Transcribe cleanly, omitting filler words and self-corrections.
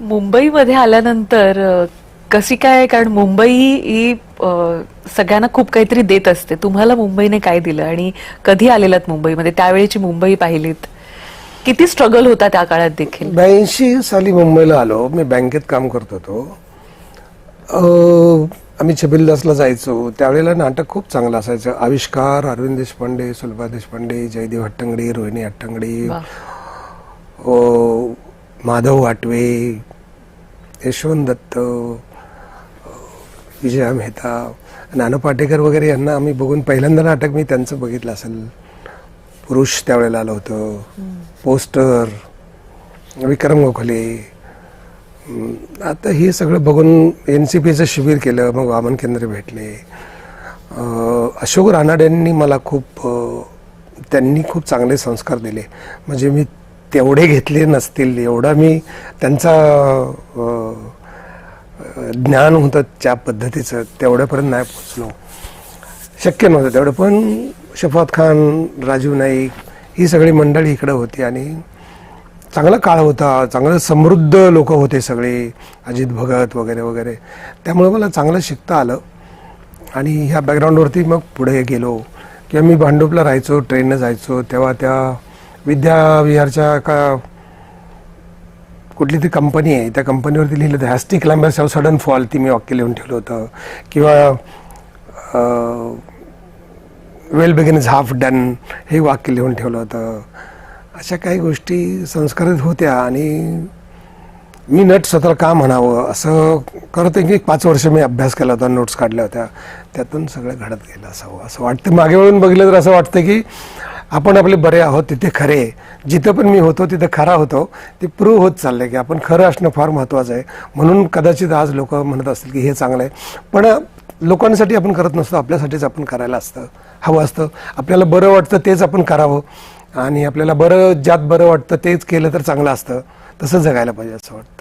मुंबईमध्ये आल्यानंतर कशी काय, कारण मुंबई ही सगळ्यांना खूप काहीतरी देत असते. तुम्हाला मुंबईने काय दिलं आणि कधी आलेलात मुंबईमध्ये? त्यावेळेची मुंबई पाहिलीत, किती स्ट्रगल होता त्या काळात देखील? 82 साली मुंबईला आलो. मी बँकेत काम करत होतो. आम्ही छबिलदासला जायचो. त्यावेळेला नाटक खूप चांगलं असायचं. आविष्कार, अरविंद देशपांडे, सुलभा देशपांडे, जयदेव हट्टंगडी, रोहिणी हट्टंगडी, माधव वाटवे, यशवंत दत्त, विजया मेहता, नाना पाटेकर वगैरे यांना आम्ही बघून पहिल्यांदा नाटक मी त्यांचं बघितलं असेल. पुरुष त्यावेळेला आलं होतं. पोस्टर, विक्रम गोखले. आता हे सगळं बघून NCPचं शिबिर केलं. मग वामन केंद्र भेटले. अशोक रानाडेंनी मला त्यांनी खूप चांगले संस्कार दिले. म्हणजे मी तेवढे घेतले नसतील एवढा मी त्यांचा ज्ञान होतं त्या पद्धतीचं, तेवढ्यापर्यंत नाही पोचलो. शक्य नव्हतं तेवढं. पण शफात खान, राजीव नाईक ही सगळी मंडळी इकडं होती आणि चांगला काळ होता. चांगलं समृद्ध लोक होते सगळे, अजित भगत वगैरे वगैरे. त्यामुळे मला चांगलं शिकता आलं आणि ह्या बॅकग्राऊंडवरती मग पुढे गेलो. किंवा मी भांडुपला राहायचो, ट्रेननं जायचो. तेव्हा त्या विद्याविहारच्या का कुठली ती कंपनी आहे, त्या कंपनीवरती लिहिलं होतं हॅस्टी क्लाइंबर्स हॅव सडन फॉल. ती मी वाक्य लिहून ठेवलं होतं. किंवा वेल बिगिन इज हाफ डन हे वाक्य लिहून ठेवलं होतं. अशा काही गोष्टी संस्कारित होत्या आणि मी नट स्वतःला का म्हणावं असं करत की 5 वर्ष मी अभ्यास केला होता, नोट्स काढल्या होत्या. त्यातून सगळं घडत गेलं असावं असं वाटतं. मागे वळून बघितलं तर असं वाटतं की आपण आपले बरे आहोत तिथे खरे. जिथं पण मी होतो तिथं खरा होतो. ते प्रूव्ह होत चाललंय की आपण खरं असणं फार महत्त्वाचं आहे. म्हणून कदाचित आज लोक म्हणत असतील की हे चांगलं आहे. पण लोकांसाठी आपण करत नसतो, आपल्यासाठीच आपण करायला हवं असतं. आपल्याला बरं वाटतं तेच आपण करावं आणि आपल्याला ज्यात बरं वाटतं तेच केलं तर चांगलं असतं. तसं जगायला पाहिजे असं वाटतं.